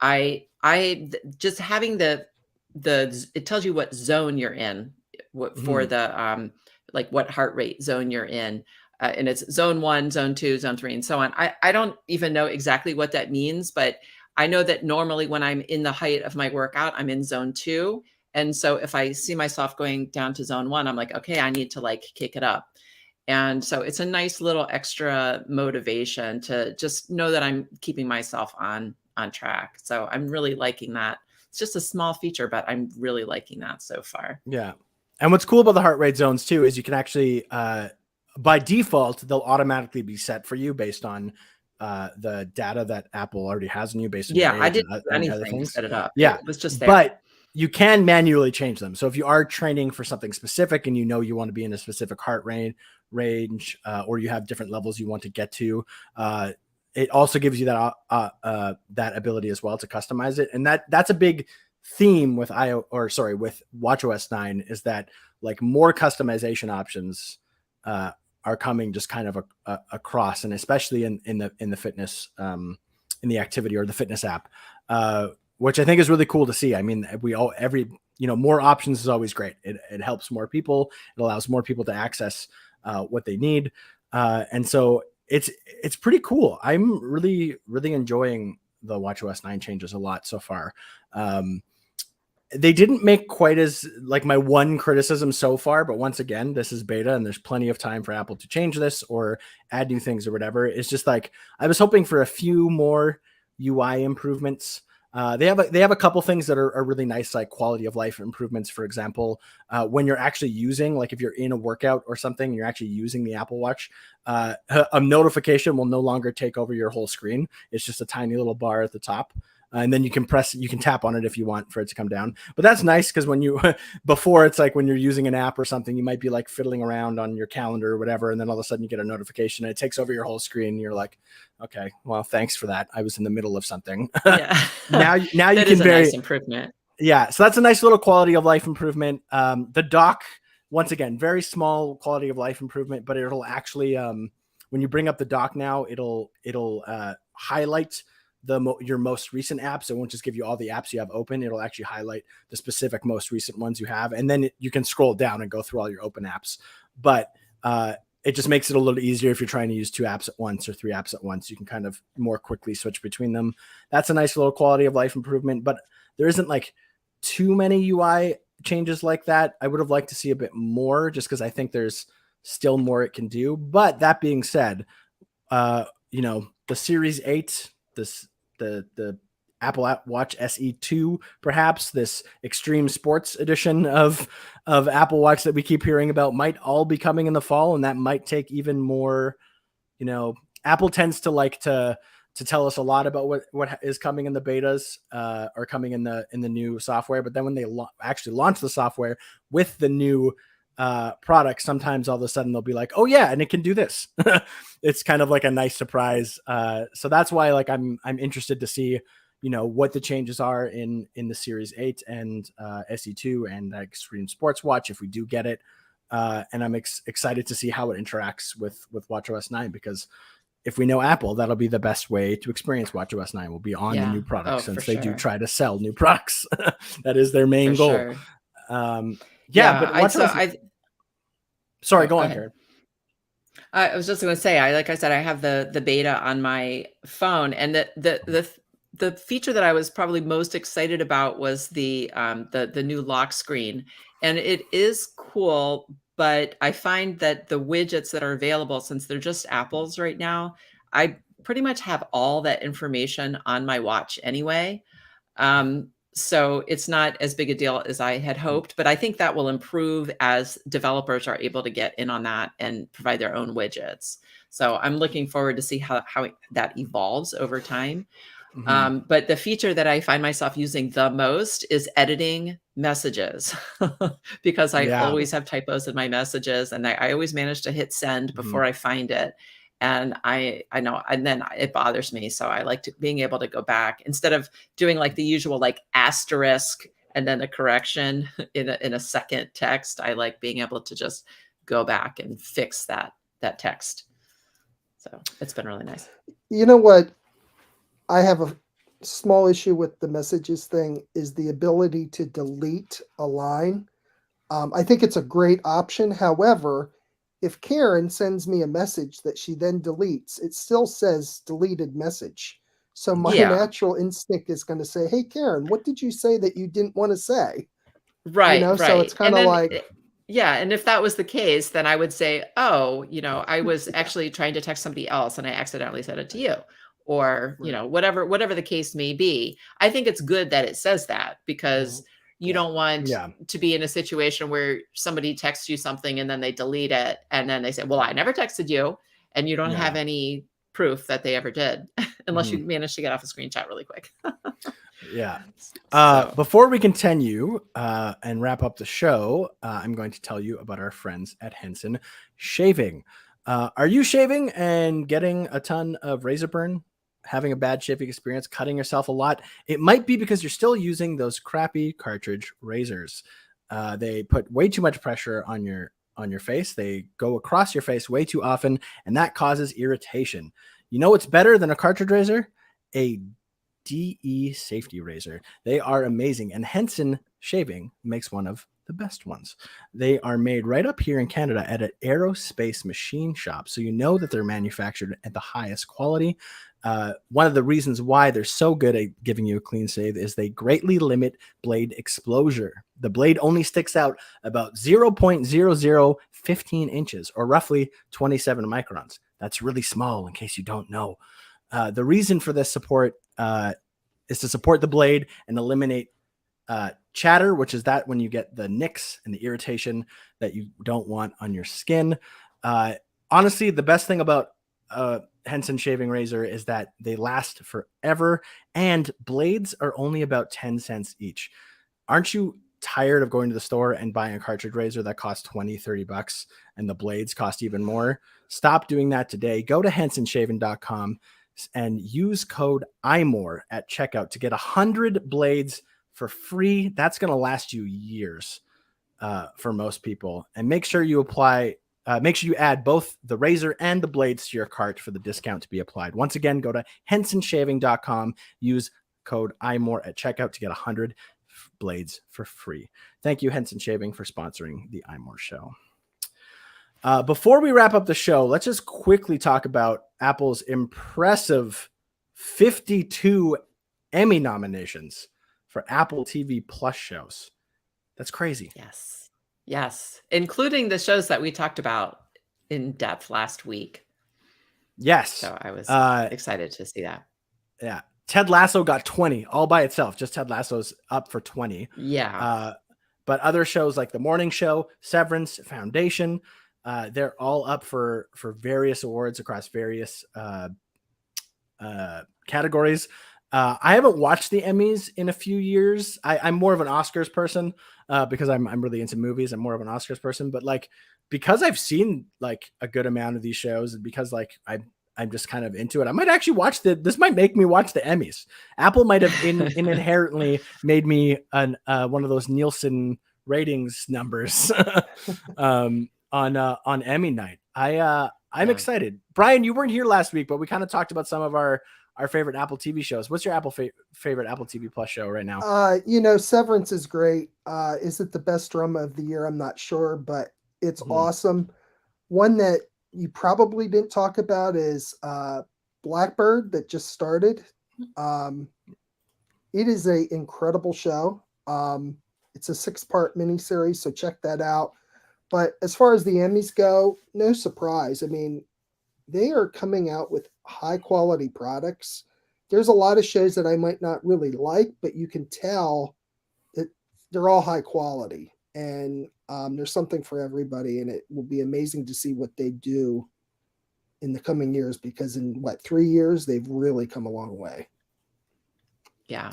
[SPEAKER 2] just having it tells you what zone you're in, what for
[SPEAKER 1] Mhm.
[SPEAKER 2] the like what heart rate zone you're in, and it's zone 1, zone 2, zone 3, and so on. I don't even know exactly what that means, but I know that normally when I'm in the height of my workout, I'm in zone 2. And so if I see myself going down to zone 1, I'm like, okay, I need to like kick it up. And so it's a nice little extra motivation to just know that I'm keeping myself on track. So I'm really liking that. It's just a small feature, but I'm really liking that so far.
[SPEAKER 1] Yeah. And what's cool about the heart rate zones too is you can actually, by default, they'll automatically be set for you based on the data that Apple already has on you based on your
[SPEAKER 2] Yeah, I
[SPEAKER 1] age
[SPEAKER 2] didn't do
[SPEAKER 1] and other
[SPEAKER 2] anything to
[SPEAKER 1] things.
[SPEAKER 2] set it up.
[SPEAKER 1] Yeah.
[SPEAKER 2] It was just there.
[SPEAKER 1] But you can manually change them. So if you are training for something specific and you know you want to be in a specific heart rate range, or you have different levels you want to get to, it also gives you that ability as well to customize it. And that's a big theme with with WatchOS 9, is that like more customization options are coming just kind of across, and especially in the fitness, in the activity or the fitness app, which I think is really cool to see. I mean, you know, more options is always great. It helps more people. It allows more people to access what they need, and so it's pretty cool. I'm really enjoying the WatchOS 9 changes a lot so far. Um, they didn't make quite as like my one criticism so far, but once again, this is beta and there's plenty of time for Apple to change this or add new things or whatever. It's just like I was hoping for a few more UI improvements. They have a couple things that are really nice, like quality of life improvements. For example, when you're actually using, like if you're in a workout or something, you're actually using the Apple Watch, a notification will no longer take over your whole screen. It's just a tiny little bar at the top. and then you can tap on it if you want for it to come down. But that's nice because when you before, it's like when you're using an app or something, you might be like fiddling around on your calendar or whatever, and then all of a sudden you get a notification and it takes over your whole screen. And you're like, okay, well, thanks for that. I was in the middle of something.
[SPEAKER 2] Yeah.
[SPEAKER 1] now you
[SPEAKER 2] That
[SPEAKER 1] can
[SPEAKER 2] is a nice improvement.
[SPEAKER 1] Yeah, so that's a nice little quality of life improvement. The dock, once again, very small quality of life improvement, but it'll actually when you bring up the dock now, it'll highlight your most recent apps. It won't just give you all the apps you have open. It'll actually highlight the specific most recent ones you have, and then you can scroll down and go through all your open apps. But it just makes it a little easier if you're trying to use 2 apps at once or 3 apps at once. You can kind of more quickly switch between them. That's a nice little quality of life improvement, but there isn't like too many UI changes like that. I would have liked to see a bit more just because I think there's still more it can do. But that being said, the Series 8, the Apple Watch SE 2, perhaps this extreme sports edition of Apple Watch that we keep hearing about might all be coming in the fall, and that might take even more. Apple tends to like to tell us a lot about what is coming in the betas or coming in the new software, but then when they actually launch the software with the new product, sometimes all of a sudden they'll be like, oh yeah, and it can do this. It's kind of like a nice surprise. So that's why like I'm interested to see what the changes are in the Series 8 and SE2 and the Extreme Sports Watch if we do get it. And I'm excited to see how it interacts with watchOS 9, because if we know Apple, that'll be the best way to experience watchOS 9 will be on the new product, since they do try to sell new products. That is their main goal.
[SPEAKER 2] Sure.
[SPEAKER 1] But sorry, go on, Karen.
[SPEAKER 2] I was just going to say, like I said, I have the beta on my phone, and the feature that I was probably most excited about was the new lock screen, and it is cool. But I find that the widgets that are available, since they're just Apple's right now, I pretty much have all that information on my watch anyway. So it's not as big a deal as I had hoped, but I think that will improve as developers are able to get in on that and provide their own widgets. So I'm looking forward to see how that evolves over time.
[SPEAKER 1] Mm-hmm.
[SPEAKER 2] But the feature that I find myself using the most is editing messages because I always have typos in my messages, and I always manage to hit send before I find it. And I know, and then it bothers me. So I like being able to go back instead of doing like the usual, like asterisk and then a correction in a second text. I like being able to just go back and fix that text. So it's been really nice.
[SPEAKER 3] You know what? I have a small issue with the messages thing is the ability to delete a line. I think it's a great option. However, if Karen sends me a message that she then deletes, it still says deleted message. So my natural instinct is going to say, hey, Karen, what did you say that you didn't want to say?
[SPEAKER 2] Right. Right.
[SPEAKER 3] So it's kind of like...
[SPEAKER 2] Yeah. And if that was the case, then I would say, oh, I was actually trying to text somebody else and I accidentally sent it to you. Or, whatever the case may be. I think it's good that it says that, because you don't want to be in a situation where somebody texts you something and then they delete it. And then they say, well, I never texted you. And you don't have any proof that they ever did, unless you manage to get off a screenshot really quick.
[SPEAKER 1] Before we continue and wrap up the show, I'm going to tell you about our friends at Henson Shaving. Are you shaving and getting a ton of razor burn? Having a bad shaving experience, cutting yourself a lot? It might be because you're still using those crappy cartridge razors. They put way too much pressure on your face. They go across your face way too often, and that causes irritation. You know what's better than a cartridge razor? A DE safety razor. They are amazing, and Henson Shaving makes one of the best ones. They are made right up here in Canada at an aerospace machine shop, so you know that they're manufactured at the highest quality. One of the reasons why they're so good at giving you a clean shave is they greatly limit blade exposure. The blade only sticks out about 0.0015 inches, or roughly 27 microns. That's really small, in case you don't know. The reason for this support is to support the blade and eliminate chatter, which is that when you get the nicks and the irritation that you don't want on your skin. Honestly, the best thing about Henson shaving razor is that they last forever, and blades are only about 10 cents each. Aren't you tired of going to the store and buying a cartridge razor that costs 20, 30 bucks and the blades cost even more? Stop doing that today. Go to hensonshaving.com and use code iMore at checkout to get 100 blades for free. That's going to last you years for most people. And make sure you add both the razor and the blades to your cart for the discount to be applied. Once again, go to hensonshaving.com, use code iMore at checkout to get 100 blades for free. Thank you, Henson Shaving, for sponsoring the iMore show. Before we wrap up the show, let's just quickly talk about Apple's impressive 52 Emmy nominations for Apple TV Plus shows. That's crazy.
[SPEAKER 2] Yes. Including the shows that we talked about in depth last week.
[SPEAKER 1] Yes.
[SPEAKER 2] So I was excited to see that.
[SPEAKER 1] Yeah. Ted Lasso got 20 all by itself. Just Ted Lasso's up for 20.
[SPEAKER 2] Yeah.
[SPEAKER 1] But other shows like The Morning Show, Severance, Foundation, they're all up for various awards across various categories. I haven't watched the Emmys in a few years. I'm more of an Oscars person because I'm really into movies. I'm more of an Oscars person, but like, because I've seen like a good amount of these shows and because like I'm just kind of into it, I might actually watch this might make me watch the Emmys. Apple might have inherently made me one of those Nielsen ratings numbers on Emmy night. I'm excited. Brian, you weren't here last week, but we kind of talked about some of our favorite Apple TV shows. What's your favorite Apple TV Plus show right now?
[SPEAKER 3] Severance is great. Is it the best drama of the year? I'm not sure, but it's awesome. One that you probably didn't talk about is Blackbird that just started. It is an incredible show. It's a 6-part miniseries, so check that out. But as far as the Emmys go, no surprise. I mean, they are coming out with high quality products. There's a lot of shows that I might not really like, but you can tell that they're all high quality, and there's something for everybody. And it will be amazing to see what they do in the coming years, because in 3 years, they've really come a long way.
[SPEAKER 2] Yeah.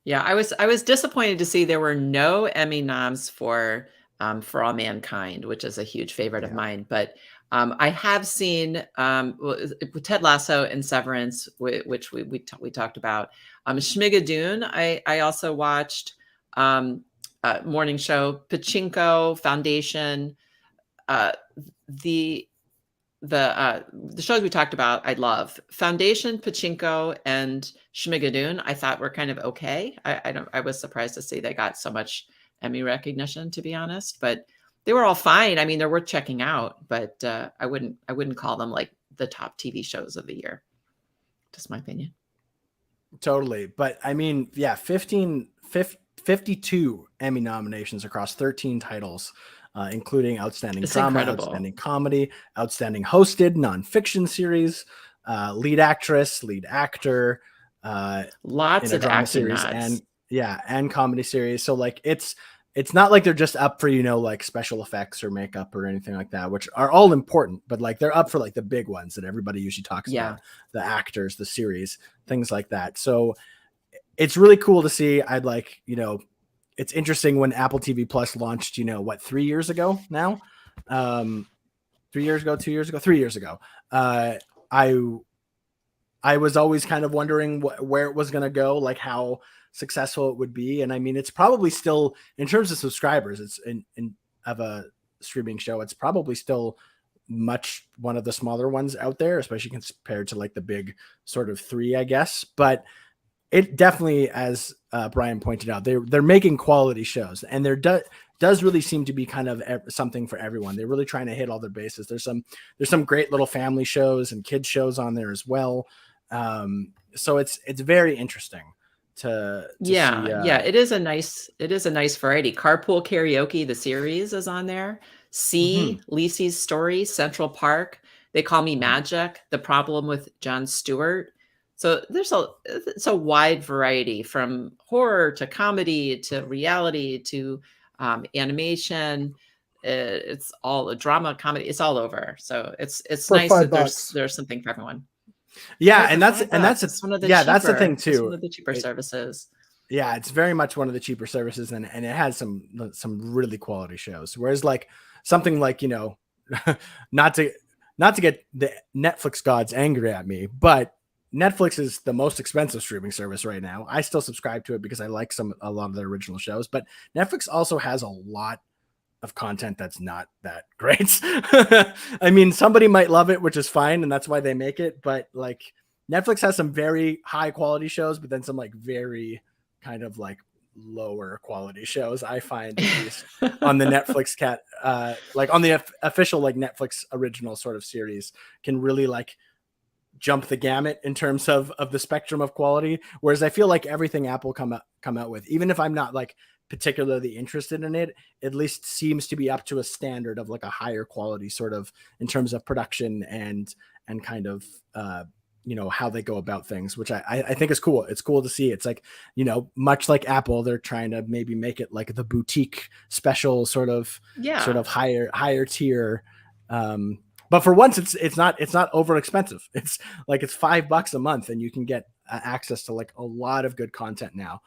[SPEAKER 2] I was disappointed to see there were no Emmy noms for All Mankind, which is a huge favorite of mine. But I have seen Ted Lasso and Severance, which we talked about. Schmigadoon, I also watched. Morning Show, Pachinko, Foundation, the shows we talked about, I love. Foundation, Pachinko, and Schmigadoon, I thought were kind of okay. I was surprised to see they got so much Emmy recognition, to be honest, but they were all fine. I mean, they're worth checking out, but I wouldn't call them like the top TV shows of the year. Just my opinion.
[SPEAKER 1] Totally. But I mean, yeah, 52 Emmy nominations across 13 titles, including Outstanding Drama,
[SPEAKER 2] incredible.
[SPEAKER 1] Outstanding Comedy, Outstanding Hosted Nonfiction Series, Lead Actress, Lead Actor,
[SPEAKER 2] lots of
[SPEAKER 1] drama series, and comedy series. So like it's not like they're just up for, like special effects or makeup or anything like that, which are all important, but like they're up for like the big ones that everybody usually talks about, the actors, the series, things like that. So it's really cool to see. I'd like, it's interesting when Apple TV Plus launched, 3 years ago now, 3 years ago, 2 years ago, 3 years ago. I was always kind of wondering where it was going to go, like how successful it would be. And I mean, it's probably still, in terms of subscribers, it's of a streaming show, it's probably still much one of the smaller ones out there, especially compared to like the big sort of 3, I guess. But it definitely, as Brian pointed out, they're making quality shows, and there does really seem to be kind of something for everyone. They're really trying to hit all their bases. There's some great little family shows and kids shows on there as well. So it's very interesting to see.
[SPEAKER 2] It is a nice variety. Carpool Karaoke, the series, is on there. Lisey's Story, Central Park, They Call Me Magic, The Problem with Jon Stewart. So it's a wide variety, from horror to comedy to reality to animation. It's all a drama, comedy. It's all over. So it's
[SPEAKER 3] For
[SPEAKER 2] nice that
[SPEAKER 3] $5.
[SPEAKER 2] there's something for everyone.
[SPEAKER 1] Yeah,
[SPEAKER 2] Right,
[SPEAKER 1] and
[SPEAKER 2] for
[SPEAKER 1] that's
[SPEAKER 2] $5. It's one of the
[SPEAKER 1] that's the thing
[SPEAKER 2] cheaper. It's one
[SPEAKER 1] too.
[SPEAKER 2] of the cheaper services.
[SPEAKER 1] Yeah, it's very much one of the cheaper services, and it has some really quality shows. Whereas like something like, not to get the Netflix gods angry at me, but Netflix is the most expensive streaming service right now. I still subscribe to it because I like a lot of their original shows, but Netflix also has a lot of content that's not that great. I mean, somebody might love it, which is fine, and that's why they make it, but like Netflix has some very high quality shows, but then some like very kind of like lower quality shows, I find, at least on the Netflix like on the official like Netflix original sort of series, can really like jump the gamut in terms of the spectrum of quality. Whereas I feel like everything Apple come out with, even if I'm not like particularly interested in it, at least seems to be up to a standard of like a higher quality sort of in terms of production and kind of how they go about things, which I think is cool. It's cool to see. It's like, much like Apple, they're trying to maybe make it like the boutique special sort of higher tier. But for once, it's not over expensive. It's like it's $5 a month, and you can get access to like a lot of good content now.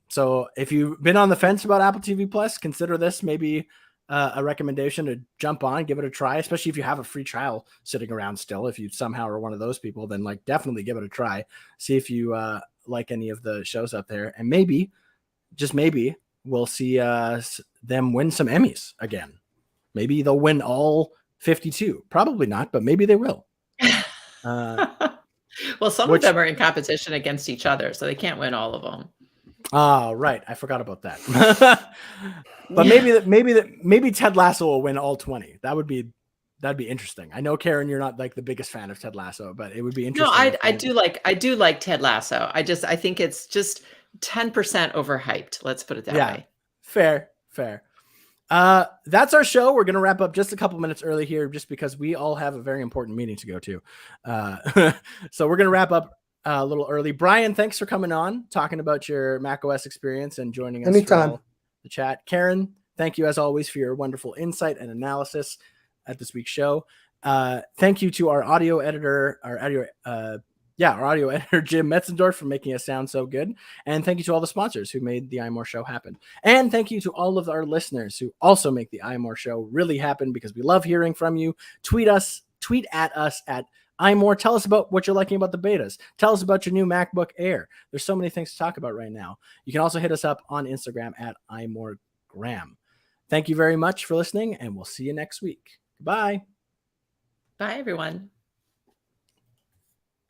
[SPEAKER 1] So if you've been on the fence about Apple TV Plus, consider this maybe a recommendation to jump on, give it a try, especially if you have a free trial sitting around still. If you somehow are one of those people, then like definitely give it a try. See if you like any of the shows out there, and maybe, just maybe, we'll see them win some Emmys again. Maybe they'll win all 52. Probably not, but maybe they will.
[SPEAKER 2] Well, some of them are in competition against each other, so they can't win all of them.
[SPEAKER 1] Oh, right. I forgot about that. But maybe Ted Lasso will win all 20. That'd be interesting. I know, Karen, you're not like the biggest fan of Ted Lasso, but it would be interesting.
[SPEAKER 2] No, I do like Ted Lasso. I think it's just 10% overhyped. Let's put it that way.
[SPEAKER 1] Fair. That's our show. We're going to wrap up just a couple minutes early here, just because we all have a very important meeting to go to. So we're going to wrap up a little early. Bryan, thanks for coming on, talking about your macOS experience and joining us
[SPEAKER 3] anytime
[SPEAKER 1] for the chat. Karen, thank you as always for your wonderful insight and analysis at this week's show. Thank you to our audio editor, Jim Metzendorf, for making us sound so good. And thank you to all the sponsors who made the iMore show happen. And thank you to all of our listeners who also make the iMore show really happen, because we love hearing from you. Tweet at us at iMore. Tell us about what you're liking about the betas. Tell us about your new MacBook Air. There's so many things to talk about right now. You can also hit us up on Instagram at iMoreGram. Thank you very much for listening, and we'll see you next week. Bye.
[SPEAKER 2] Bye, everyone.